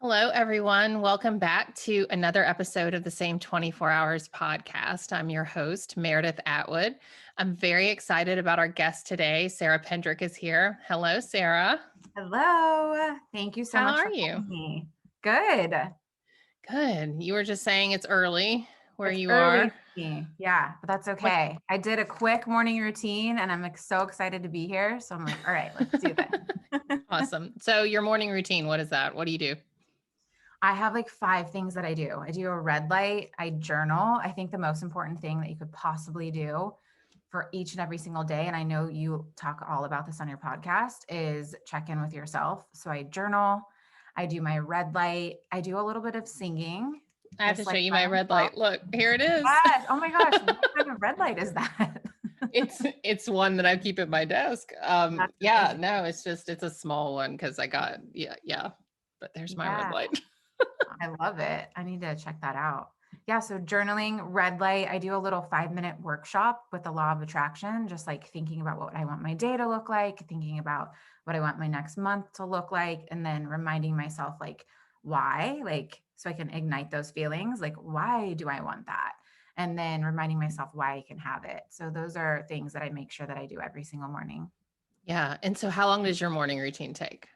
Hello, everyone. Welcome back to another episode of the Same 24 Hours podcast. I'm your host, Meredith Atwood. I'm very excited about our guest today. Sarah Pendrick is here. Hello, Sarah. Hello. Thank you so How much are for you? having me. Good. Good. You were just saying it's early where It's you early are. for me. Yeah, but that's What? okay. I did a quick morning routine and I'm so excited to be here. So I'm like, all right, let's do this. Awesome. So, your morning routine, what is that? What do you do? I have like 5 things that I do. I do a red light, I journal. I think the most important thing that you could possibly do for each and every single day, and I know you talk all about this on your podcast, is check in with yourself. So I journal, I do my red light, I do a little bit of singing, I have to just show like you by my red myself. light. Look, here it is. Yes. Oh my gosh. What kind of red light is that? It's one that I keep at my desk. That's Yeah, amazing. no, it's a small one because I got yeah. But there's my red Yeah, light. I love it. I need to check that out. Yeah, so journaling, red light. I do a little 5-minute workshop with the law of attraction, just like thinking about what I want my day to look like, thinking about what I want my next month to look like, and then reminding myself, like, why, like, so I can ignite those feelings, like, why do I want that? And then reminding myself why I can have it. So those are things that I make sure that I do every single morning. Yeah. And so how long does your morning routine take?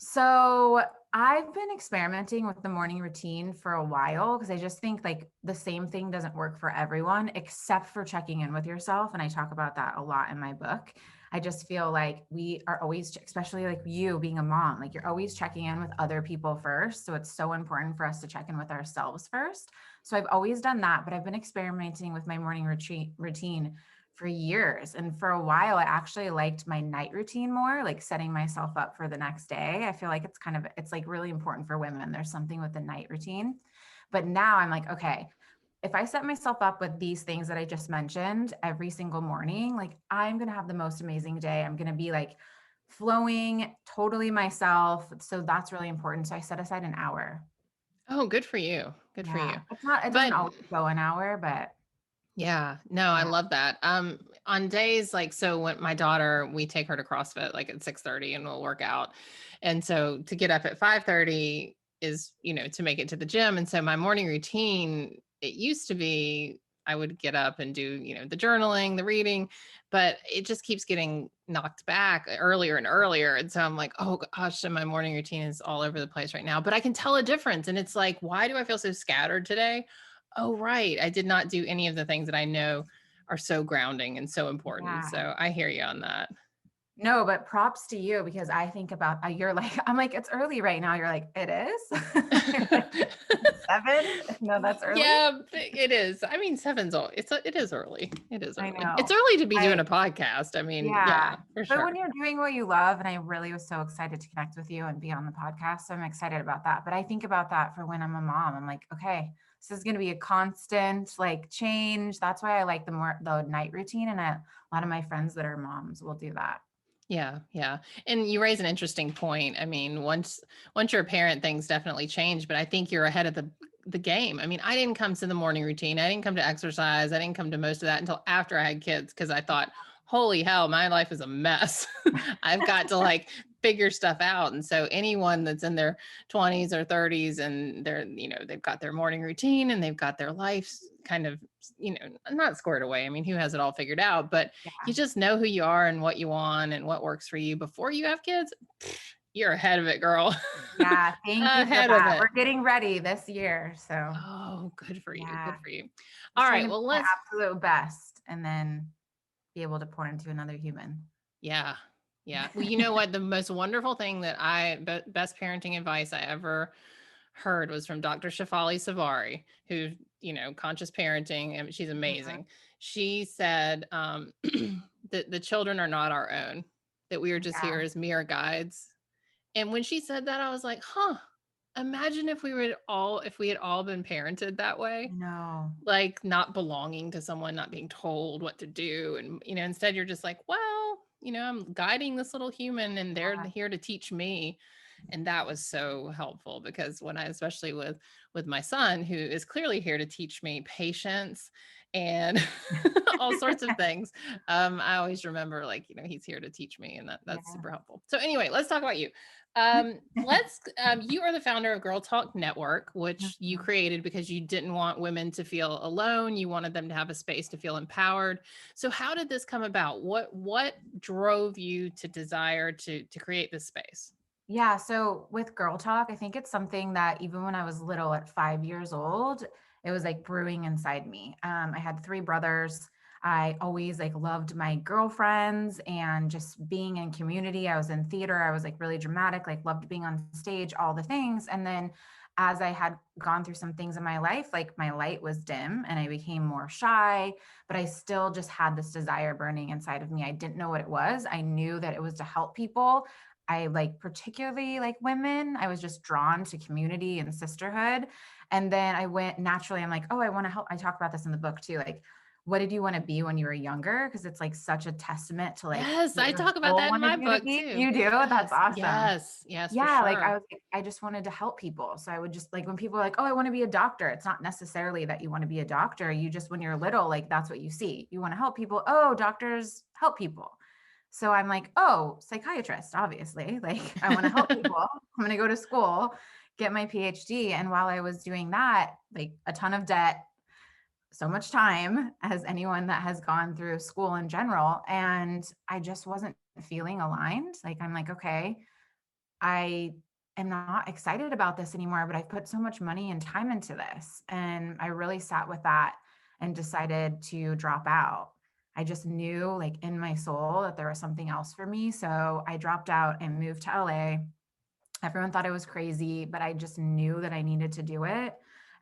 So I've been experimenting with the morning routine for a while because I just think like the same thing doesn't work for everyone except for checking in with yourself. And I talk about that a lot in my book. I just feel like we are always, especially like you being a mom, like you're always checking in with other people first. So it's so important for us to check in with ourselves first. So I've always done that, but I've been experimenting with my morning routine for years. And for a while, I actually liked my night routine more, like setting myself up for the next day. I feel like it's like really important for women. There's something with the night routine. But now I'm like, okay, if I set myself up with these things that I just mentioned every single morning, like I'm going to have the most amazing day. I'm going to be like flowing totally myself. So that's really important. So I set aside an hour. Oh, good for you. Good for you. Yeah. It doesn't But always go an hour, but yeah, no, I yeah. love that. On days like so when my daughter, we take her to CrossFit like at 6:30 and we'll work out. And so to get up at 5:30 is, to make it to the gym. And so my morning routine, it used to be I would get up and do, the journaling, the reading, but it just keeps getting knocked back earlier and earlier. And so I'm like, oh gosh, and my morning routine is all over the place right now. But I can tell a difference. And it's like, why do I feel so scattered today? Oh, right. I did not do any of the things that I know are so grounding and so important. Yeah. So I hear you on that. No, but props to you because I think about you're like, I'm like, it's early right now. You're like, it is? You're like, 7? No, that's early. Yeah, it is. I mean, it is early. It is I early. It's know. early to be doing I a podcast. I mean, Yeah. yeah, for But when sure. you're doing what you love, and I really was so excited to connect with you and be on the podcast. So I'm excited about that. But I think about that for when I'm a mom. I'm like, okay, this is going to be a constant like change. That's why I like the night routine. And a lot of my friends that are moms will do that. Yeah, yeah. And you raise an interesting point. I mean, once you're a parent, things definitely change, but I think you're ahead of the game. I mean, I didn't come to the morning routine. I didn't come to exercise. I didn't come to most of that until after I had kids because I thought, holy hell, my life is a mess. I've got to like figure stuff out. And so anyone that's in their 20s or 30s and they've got their morning routine and they've got their life kind of, not squared away. I mean, who has it all figured out, but you Yeah. just know who you are and what you want and what works for you before you have kids. You're ahead of it, girl. Yeah, thank you for Ahead of that. it. We're getting ready this year, so Oh, good for you. yeah, Good for you. All just trying right. to be Well, my absolute best and then be able to pour into another human. yeah. Yeah. Well, you know what? The most wonderful thing that best parenting advice I ever heard was from Dr. Shafali Savari, who, conscious parenting, and she's Mhm. amazing. She said that the children are not our own, that we are just here Yeah, as mere guides. And when she said that, I was like, huh, imagine if we had all been parented that I way, know. like not belonging to someone, not being told what to do. And, instead you're just like, well, I'm guiding this little human and they're Yeah, here to teach me. And that was so helpful because especially with my son, who is clearly here to teach me patience and all sorts of things. I always remember, like, he's here to teach me, and that's Yeah. super helpful. So anyway, let's talk about you. You are the founder of Girl Talk Network, which you Mhm. created because you didn't want women to feel alone. You wanted them to have a space to feel empowered. So how did this come about? What drove you to desire to create this space? Yeah, so with Girl Talk, I think it's something that even when I was little at 5 years old, it was like brewing inside me. I had three brothers. I always like loved my girlfriends and just being in community. I was in theater. I was like really dramatic, like loved being on stage, all the things. And then as I had gone through some things in my life, like my light was dim and I became more shy, but I still just had this desire burning inside of me. I didn't know what it was. I knew that it was to help people. I like particularly like women. I was just drawn to community and sisterhood. And then I went naturally, I'm like, oh, I want to help. I talk about this in the book too. Like, what did you want to be when you were younger? Because it's like such a testament to like Yes, what I your talk about soul that in wanted my you to book be. too. You do? That's Yes, awesome. yes, yes, for Yeah, like I sure. was like, I just wanted to help people. So I would just like when people are like, oh, I want to be a doctor. It's not necessarily that you want to be a doctor. You just when you're little, like that's what you see. You want to help people. Oh, doctors help people. So I'm like, oh, psychiatrist, obviously. Like, I want to help people. I'm going to go to school, get my PhD. And while I was doing that, like a ton of debt, so much time as anyone that has gone through school in general. And I just wasn't feeling aligned. Like, I'm like, okay, I am not excited about this anymore, but I've put so much money and time into this. And I really sat with that and decided to drop out. I just knew, like, in my soul that there was something else for me. So I dropped out and moved to LA. Everyone thought I was crazy, but I just knew that I needed to do it.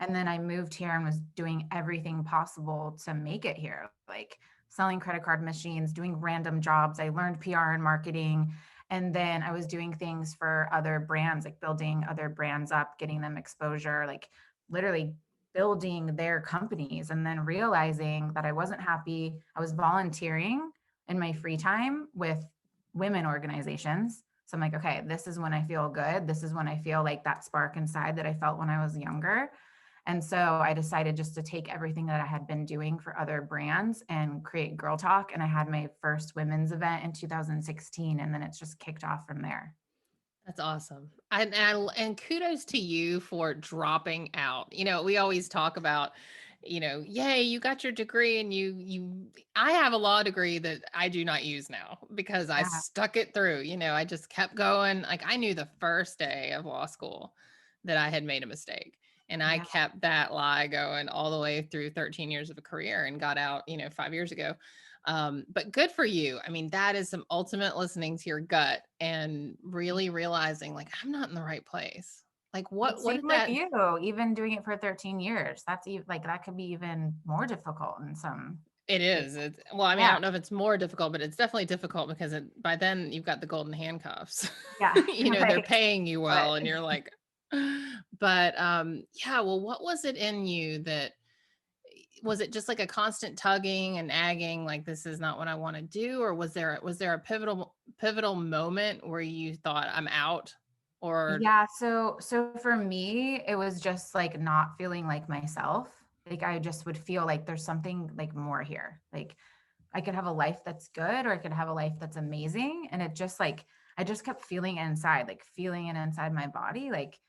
And then I moved here and was doing everything possible to make it here, like selling credit card machines, doing random jobs. I learned PR and marketing. And then I was doing things for other brands, like building other brands up, getting them exposure, like literally building their companies. And then realizing that I wasn't happy. I was volunteering in my free time with women organizations. So I'm like, okay, this is when I feel good. This is when I feel like that spark inside that I felt when I was younger. And so I decided just to take everything that I had been doing for other brands and create Girl Talk. And I had my first women's event in 2016. And then it's just kicked off from there. That's awesome. And kudos to you for dropping out. We always talk about, yay, you got your degree and I have a law degree that I do not use now because I Yeah. stuck it through. I just kept going. Like I knew the first day of law school that I had made a mistake. And I Yeah. kept that lie going all the way through 13 years of a career and got out, 5 years ago. But good for you. I mean, that is some ultimate listening to your gut and really realizing like I'm not in the right place. Like But what same did with that you, even doing it for 13 years. That's even like that could be even more difficult in some it cases. is. Well, I mean, I Yeah. don't know if it's more difficult, but it's definitely difficult because by then you've got the golden handcuffs. Yeah. They're Right. paying you But well and you're like, but yeah, well, what was it in you that was it just like a constant tugging and nagging like this is not what I want to do, or was there a pivotal moment where you thought I'm out? Or yeah, so for me, it was just like not feeling like myself. Like I just would feel like there's something like more here. Like I could have a life that's good or I could have a life that's amazing. And it just like I just kept feeling it inside, like feeling it inside my body. Like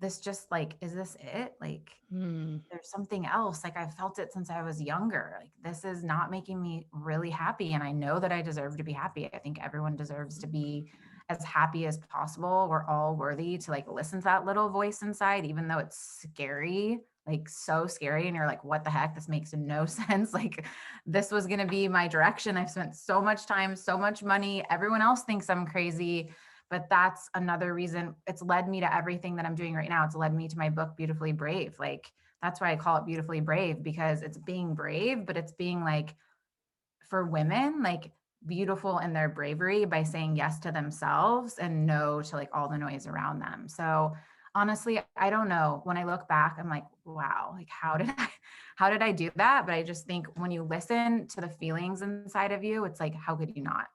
this just like, is this it? Like hmm, there's something else. Like I've felt it since I was younger. Like this is not making me really happy. And I know that I deserve to be happy. I think everyone deserves to be as happy as possible. We're all worthy to like listen to that little voice inside, even though it's scary, like so scary. And you're like, what the heck? This makes no sense. Like this was going to be my direction. I've spent so much time, so much money. Everyone else thinks I'm crazy. But that's another reason it's led me to everything that I'm doing right now. It's led me to my book, Beautifully Brave. Like that's why I call it Beautifully Brave, because it's being brave, but it's being like for women, like beautiful in their bravery by saying yes to themselves and no to like all the noise around them. So honestly, I don't know. When I look back, I'm like, wow, like how did I do that? But I just think when you listen to the feelings inside of you, it's like, how could you not?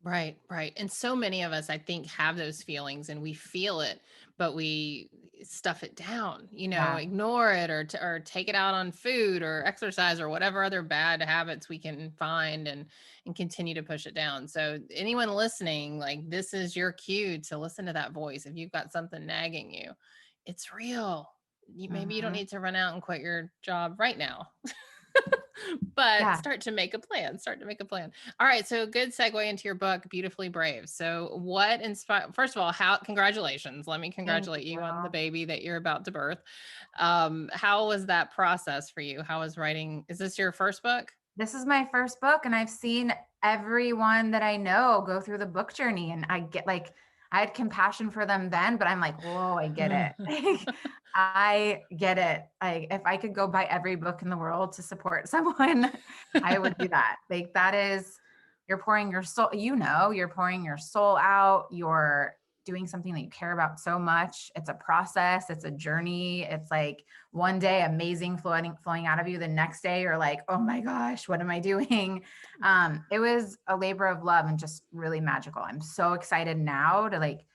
right, right. And so many of us, I think, have those feelings and we feel it, but we stuff it down, Yeah. ignore it, or take it out on food or exercise or whatever other bad habits we can find, and continue to push it down. So anyone listening, like, this is your cue to listen to that voice. If you've got something nagging you, it's real. Maybe you don't Mhm. need to run out and quit your job right now. But Yeah. start to make a plan. Start to make a plan. All right. So good segue into your book, Beautifully Brave. So what inspired, first of all, how, congratulations. Let me Thank congratulate you on the you. baby that you're about to birth. How was that process for you? How was writing? Is this your first book? This is my first book, and I've seen everyone that I know go through the book journey, and I get like, I had compassion for them then, but I'm like, whoa, I get it. Like, I get it. Like, if I could go buy every book in the world to support someone, I would do that. Like, that is, you're pouring your soul, you're pouring your soul out. You're doing something that you care about so much. It's a process, it's a journey. It's like, one day amazing flowing out of you, the next day you're like, oh my gosh, what am I doing? It was a labor of love and just really magical. I'm so excited now to like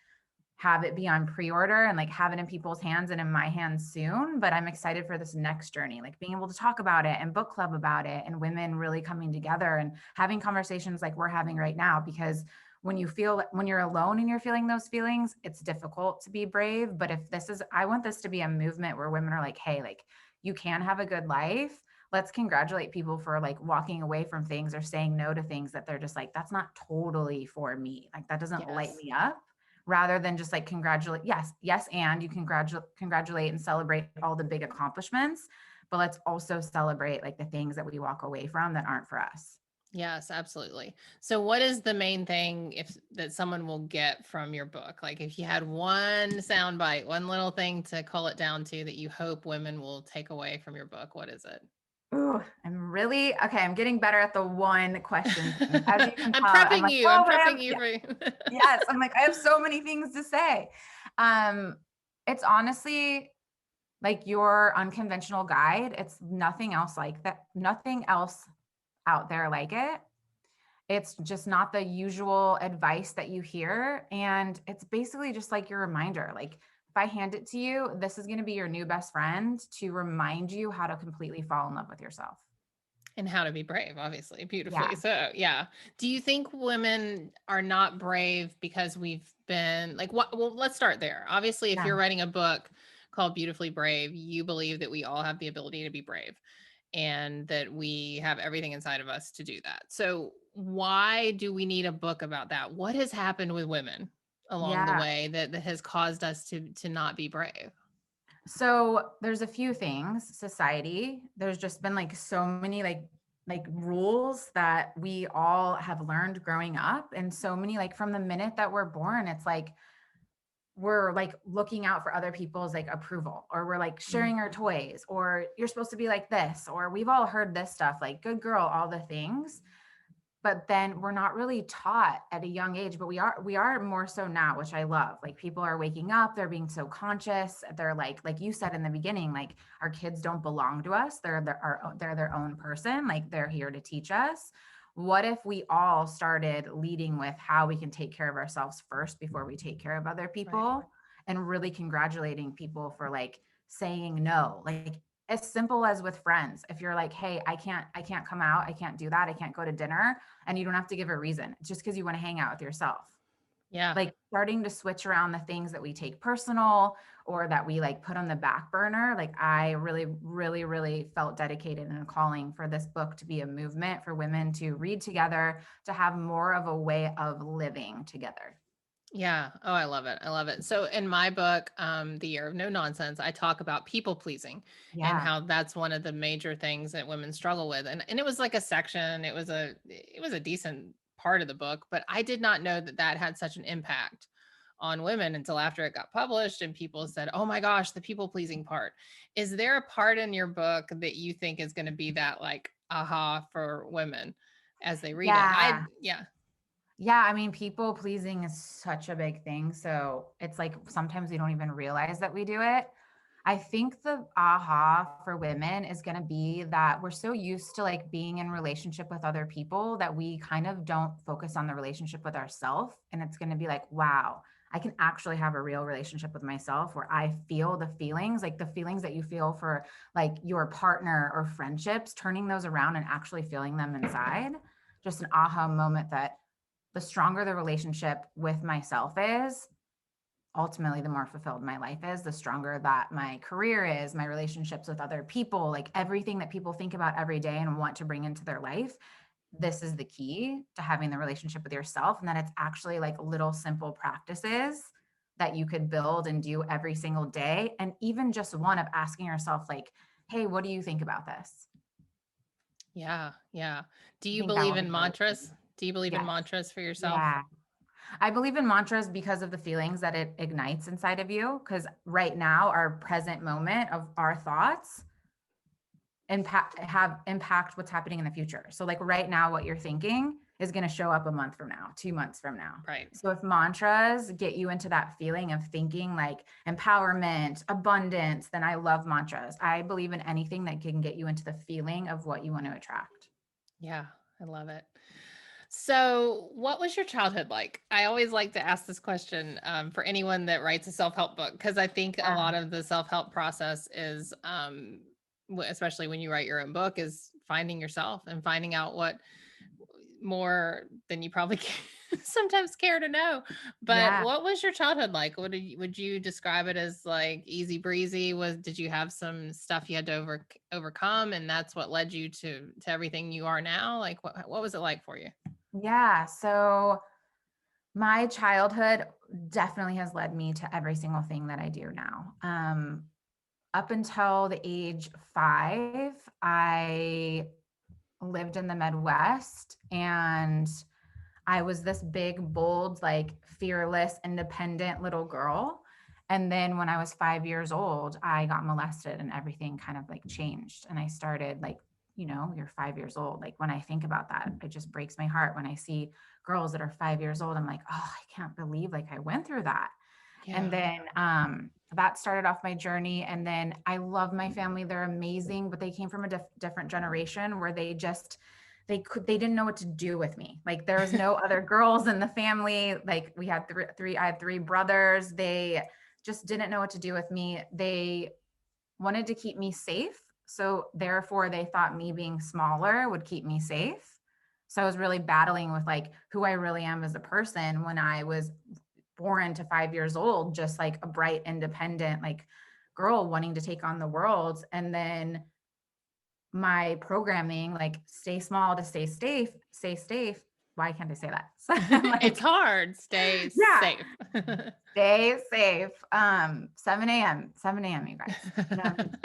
have it be on pre-order and like have it in people's hands and in my hands soon. But I'm excited for this next journey, like being able to talk about it and book club about it, and women really coming together and having conversations like we're having right now. Because when you're alone and you're feeling those feelings, it's difficult to be brave. But if this is, I want this to be a movement where women are like, hey, like, you can have a good life. Let's congratulate people for like walking away from things or saying no to things that they're just like, that's not totally for me. Like, that doesn't light Yes. me up, rather than just like congratulate. Yes, and you congratulate and celebrate all the big accomplishments, but let's also celebrate like the things that we walk away from that aren't for us. Yes, absolutely. So what is the main thing if that someone will get from your book? Like, if you had one soundbite, one little thing to cull it down to that you hope women will take away from your book, what is it? Ooh, I'm really okay. I'm getting better at the one question thing. As you can I'm tell, I'm prepping like, you. I'm oh, but I have, prepping you yeah, for yes. I'm like, I have so many things to say. Um, it's honestly like your unconventional guide. It's nothing else like that. Nothing else out there like it. It's just not the usual advice that you hear. And it's basically just like your reminder. Like, if I hand it to you, this is going to be your new best friend to remind you how to completely fall in love with yourself. and how to be brave, obviously, beautifully. Yeah. So, yeah. Do you think women are not brave because we've been like, what? Well, let's start there. Obviously, if Yeah. you're writing a book called Beautifully Brave, you believe that we all have the ability to be brave and that we have everything inside of us to do that. So, why do we need a book about that? What has happened with women along the Yeah. way that has caused us to not be brave? So there's a few things. Society, there's just been like so many like rules that we all have learned growing up, and so many like from the minute that we're born, it's like we're like looking out for other people's like approval, or we're like sharing our toys, or you're supposed to be like this, or we've all heard this stuff like good girl, all the things. But then we're not really taught at a young age, but we are more so now, which I love. Like, people are waking up, they're being so conscious. They're like you said in the beginning, like, our kids don't belong to us. They're their own person. Like, they're here to teach us. What if we all started leading with how we can take care of ourselves first before we take care of other Right. people, and really congratulating people for like saying no? Like, as simple as with friends, if you're like, hey, I can't come out, I can't do that, I can't go to dinner, and you don't have to give a reason. It's just because you want to hang out with yourself. Yeah. Like, starting to switch around the things that we take personal or that we like put on the back burner. Like, I really, really, really felt dedicated and calling for this book to be a movement for women to read together, to have more of a way of living together. Yeah. Oh, I love it. I love it. So in my book, The Year of No Nonsense, I talk about people pleasing and Yeah. how that's one of the major things that women struggle with. And it was like a section, it was a decent part of the book, but I did not know that that had such an impact on women until after it got published and people said, "Oh my gosh, the people pleasing part." Is there a part in your book that you think is going to be that like aha for women as they read it? Yeah. Yeah. Yeah, I mean, people pleasing is such a big thing. So it's like sometimes we don't even realize that we do it. I think the aha for women is going to be that we're so used to like being in relationship with other people that we kind of don't focus on the relationship with ourselves. And it's going to be like, wow, I can actually have a real relationship with myself where I feel the feelings, like the feelings that you feel for like your partner or friendships, turning those around and actually feeling them inside. Just an aha moment that the stronger the relationship with myself is, ultimately the more fulfilled my life is, the stronger that my career is, my relationships with other people, like everything that people think about every day and want to bring into their life. This is the key to having the relationship with yourself, and that it's actually like little simple practices that you could build and do every single day. And even just one of asking yourself like, hey, what do you think about this? Yeah. Yeah. Do I you think that believe will be in really mantras? Do you believe in yes. mantras for yourself? Yeah. I believe in mantras because of the feelings that it ignites inside of you. Because right now, our present moment of our thoughts impact what's happening in the future. So like right now, what you're thinking is going to show up a month from now, 2 months from now. Right. So if mantras get you into that feeling of thinking like empowerment, abundance, then I love mantras. I believe in anything that can get you into the feeling of what you want to attract. Yeah. I love it. So, what was your childhood like? I always like to ask this question for anyone that writes a self help book, because I think a Yeah. lot of the self help process is, especially when you write your own book, is finding yourself and finding out what more than you probably sometimes care to know. But Yeah. what was your childhood like? Would you describe it as like easy breezy? Did you have some stuff you had to overcome, and that's what led you to everything you are now? Like what was it like for you? Yeah. So my childhood definitely has led me to every single thing that I do now. Up until the age 5, I lived in the Midwest, and I was this big, bold, like fearless, independent little girl. And then when I was 5 years old, I got molested and everything kind of like changed. And I started like, you're 5 years old. Like when I think about that, it just breaks my heart when I see girls that are 5 years old. I'm like, oh, I can't believe like I went through that. And Yeah. then that started off my journey. And then I love my family. They're amazing, but they came from a different generation where they didn't know what to do with me. Like there was no other girls in the family. Like we had I had 3 brothers. They just didn't know what to do with me. They wanted to keep me safe. So therefore they thought me being smaller would keep me safe. So I was really battling with like who I really am as a person when I was born to 5 years old, just like a bright, independent, like girl wanting to take on the world. And then my programming, like stay small to stay safe. Why can't I say that? So I'm It's like, hard. Stay yeah, safe. stay safe. 7 a.m., you guys. No, I'm just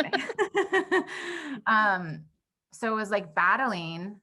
kidding. So it was like battling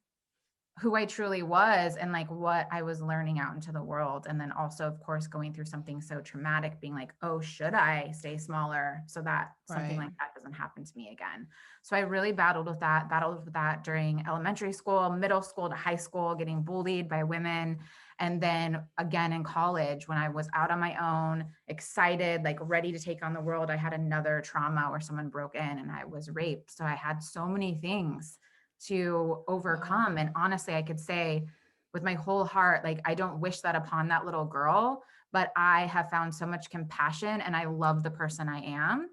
who I truly was and like what I was learning out into the world. And then also, of course, going through something so traumatic, being like, oh, should I stay smaller so that something Right. like that doesn't happen to me again? So I really battled with that during elementary school, middle school to high school, getting bullied by women. And then again in college, when I was out on my own, excited, like ready to take on the world, I had another trauma where someone broke in and I was raped. So I had so many things to Wow. overcome. And honestly, I could say with my whole heart, like, I don't wish that upon that little girl, but I have found so much compassion and I love the person I am.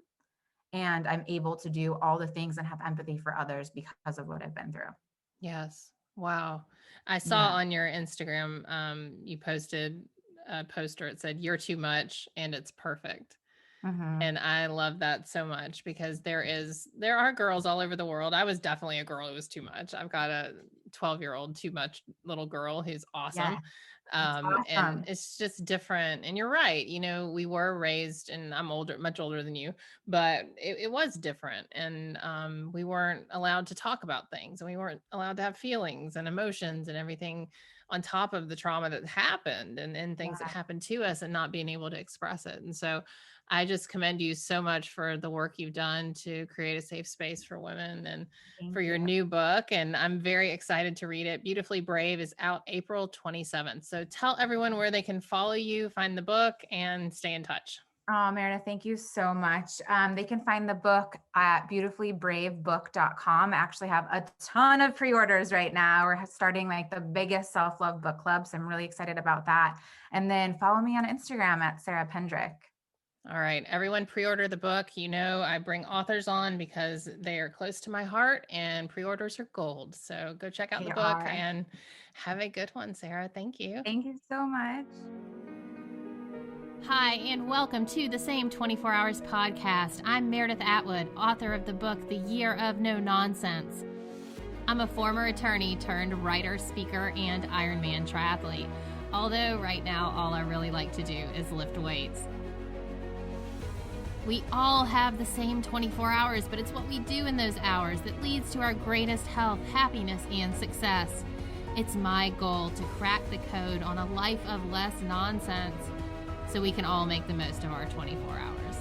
And I'm able to do all the things and have empathy for others because of what I've been through. Yes. Wow. I saw Yeah. on your Instagram, you posted a poster. It said, "You're too much and it's perfect." Mm-hmm. And I love that so much because there are girls all over the world. I was definitely a girl who was too much. I've got a 12-year-old too much little girl who's Yeah. awesome. That's And awesome. it's just different. And you're right. We were raised, and I'm older, much older than you, but it was different. And we weren't allowed to talk about things, and we weren't allowed to have feelings and emotions and everything on top of the trauma that happened, and things that Yeah. happened to us, and not being able to express it. And so I just commend you so much for the work you've done to create a safe space for women, and for Thank your you. new book. And I'm very excited to read it. Beautifully Brave is out April 27th. So tell everyone where they can follow you, find the book, and stay in touch. Oh, Meredith, thank you so much. They can find the book at beautifully-brave-book.com. I actually have a ton of pre-orders right now. We're starting like the biggest self-love book club, so I'm really excited about that. And then follow me on Instagram at Sarah Pendrick. All right, everyone pre-order the book. You know, I bring authors on because they are close to my heart and pre-orders are gold. So go check out They the book are. and have a good one, Sarah. Thank you. Thank you so much. Hi, and welcome to the Same 24 Hours podcast. I'm Meredith Atwood, author of the book, The Year of No Nonsense. I'm a former attorney turned writer, speaker, and Ironman triathlete. Although right now, all I really like to do is lift weights. We all have the same 24 hours, but it's what we do in those hours that leads to our greatest health, happiness, and success. It's my goal to crack the code on a life of less nonsense so we can all make the most of our 24 hours.